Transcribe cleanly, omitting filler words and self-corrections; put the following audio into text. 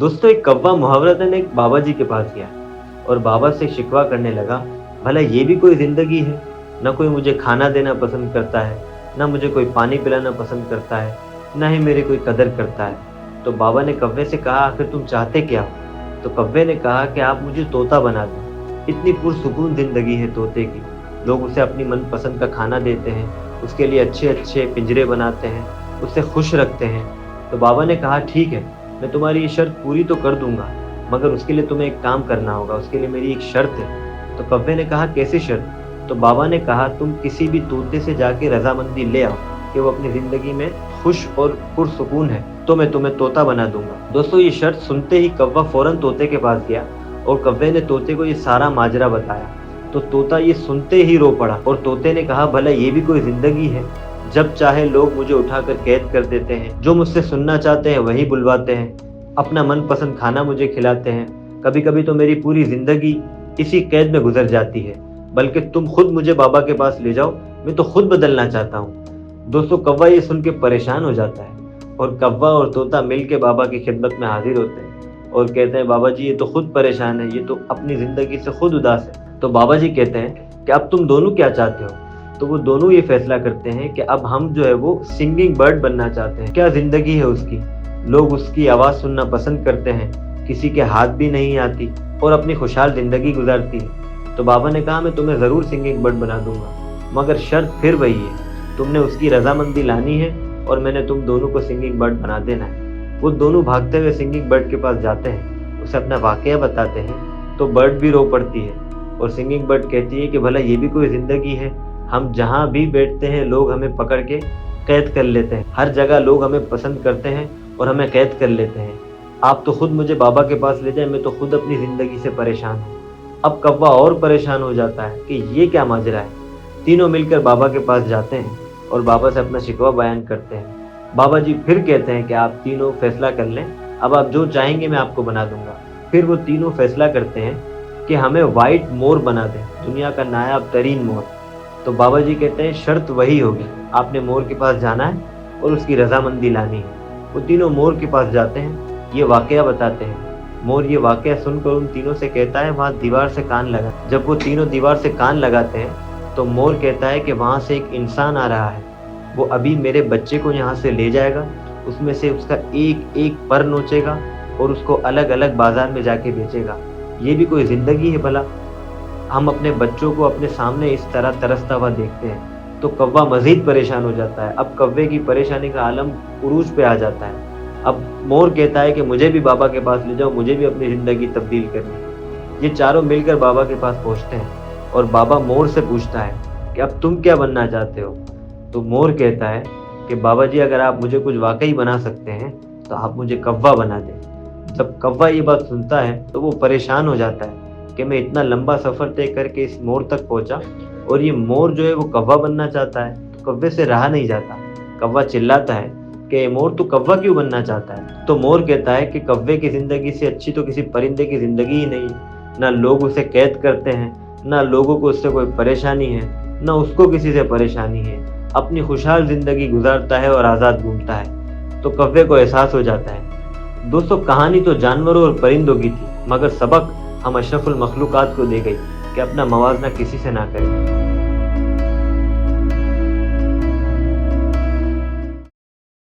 दोस्तों, एक कौवा मुहावरतन एक बाबा जी के पास गया और बाबा से शिकवा करने लगा, भला ये भी कोई ज़िंदगी है? ना कोई मुझे खाना देना पसंद करता है, ना मुझे कोई पानी पिलाना पसंद करता है, ना ही मेरी कोई कदर करता है। तो बाबा ने कौवे से कहा, आखिर तुम चाहते क्या हो? तो कौवे ने कहा कि आप मुझे तोता बना दो। इतनी पुरसुकून ज़िंदगी है तोते की। लोग उसे अपनी मनपसंद का खाना देते हैं, उसके लिए अच्छे-अच्छे पिंजरे बनाते हैं, उसे खुश रखते हैं। तो बाबा ने कहा, ठीक है, मैं तुम्हारी ये शर्त पूरी तो कर दूँगा, मगर उसके लिए तुम्हें एक काम करना होगा, उसके लिए मेरी एक शर्त है। तो कौवे ने कहा, कैसी शर्त? तो बाबा ने कहा, तुम किसी भी तोते से जाके रज़ामंदी ले आओ कि वो अपनी ज़िंदगी में खुश और पुरसुकून है, तो मैं तुम्हें तोता बना दूँगा। दोस्तों, ये शर्त सुनते ही कौवा फ़ौरन तोते के पास गया और कौवे ने तोते को ये सारा माजरा बताया। तो तोता ये सुनते ही रो पड़ा और तोते ने कहा, भला ये भी कोई ज़िंदगी है? जब चाहे लोग मुझे उठाकर कैद कर देते हैं, जो मुझसे सुनना चाहते हैं वही बुलवाते हैं, अपना मनपसंद खाना मुझे खिलाते हैं। कभी-कभी तो मेरी पूरी ज़िंदगी इसी कैद में गुज़र जाती है, बल्कि तुम खुद मुझे बाबा के पास ले जाओ, मैं तो खुद बदलना चाहता हूँ। दोस्तों, कौवा ये सुन के परेशान हो जाता है और कौवा और तोता मिल के बाबा की खिदमत में हाजिर होते हैं और कहते हैं, बाबा जी ये तो खुद परेशान है, ये तो अपनी ज़िंदगी से खुद उदास है। तो बाबा जी कहते हैं कि अब तुम दोनों क्या चाहते हो? तो वो दोनों ये फैसला करते हैं कि अब हम जो है वो सिंगिंग बर्ड बनना चाहते हैं। क्या ज़िंदगी है उसकी, लोग उसकी आवाज़ सुनना पसंद करते हैं, किसी के हाथ भी नहीं आती और अपनी खुशहाल ज़िंदगी गुजारती है। तो बाबा ने कहा, मैं तुम्हें ज़रूर सिंगिंग बर्ड बना दूंगा, मगर शर्त फिर वही है, तुमने उसकी रजामंदी लानी है और मैंने तुम दोनों को सिंगिंग बर्ड बना देना है। वो दोनों भागते हुए सिंगिंग बर्ड के पास जाते हैं, उसे अपना वाकया बताते हैं। तो बर्ड भी रो पड़ती है और सिंगिंग बर्ड कहती है कि भला ये भी कोई ज़िंदगी है? हम जहाँ भी बैठते हैं लोग हमें पकड़ के कैद कर लेते हैं, हर जगह लोग हमें पसंद करते हैं और हमें कैद कर लेते हैं। आप तो खुद मुझे बाबा के पास ले जाएं, मैं तो खुद अपनी ज़िंदगी से परेशान हूँ। अब कौवा और परेशान हो जाता है कि ये क्या माजरा है। तीनों मिलकर बाबा के पास जाते हैं और बाबा से अपना शिकवा बयान करते हैं। बाबा जी फिर कहते हैं कि आप तीनों फैसला कर लें, अब आप जो चाहेंगे मैं आपको बना दूंगा। फिर वो तीनों फैसला करते हैं कि हमें वाइट मोर बना दें, दुनिया का नायाब तरीन मोर। तो बाबा जी कहते हैं, शर्त वही होगी, आपने मोर के पास जाना है और उसकी रजामंदी लानी है। वो तीनों मोर के पास जाते हैं, ये वाकया बताते हैं। मोर ये वाकया सुनकर उन तीनों से कहता है, वहाँ दीवार से कान लगा। जब वो तीनों दीवार से कान लगाते हैं तो मोर कहता है कि वहाँ से एक इंसान आ रहा है, वो अभी मेरे बच्चे को यहाँ से ले जाएगा, उसमें से उसका एक एक पर नोचेगा और उसको अलग अलग बाजार में जाके बेचेगा। ये भी कोई ज़िंदगी है भला? हम अपने बच्चों को अपने सामने इस तरह तरसता हुआ देखते हैं। तो कौवा मज़ीद परेशान हो जाता है। अब कौवे की परेशानी का आलम उरूज पे आ जाता है। अब मोर कहता है कि मुझे भी बाबा के पास ले जाओ, मुझे भी अपनी ज़िंदगी तब्दील करनी है। ये चारों मिलकर बाबा के पास पहुँचते हैं और बाबा मोर से पूछता है कि अब तुम क्या बनना चाहते हो? तो मोर कहता है कि बाबा जी, अगर आप मुझे कुछ वाकई बना सकते हैं तो आप मुझे कौवा बना दें। जब कौवा ये बात सुनता है तो वो परेशान हो जाता है कि मैं इतना लंबा सफ़र तय करके इस मोर तक पहुंचा और ये मोर जो है वो कौवा बनना चाहता है। तो कौवे से रहा नहीं जाता। कौवा चिल्लाता है कि ये मोर, तू कौवा क्यों बनना चाहता है? तो मोर कहता है कि कौवे की ज़िंदगी से अच्छी तो किसी परिंदे की ज़िंदगी ही नहीं है। ना लोग उसे कैद करते हैं, ना लोगों को उससे कोई परेशानी है, ना उसको किसी से परेशानी है। अपनी खुशहाल ज़िंदगी गुजारता है और आज़ाद घूमता है। तो कौवे को एहसास हो जाता है। दोस्तों, कहानी तो जानवरों और परिंदों की थी, मगर सबक हम अशरफुल मखलूक़ात को दे गई कि अपना मवाजना किसी से ना करें।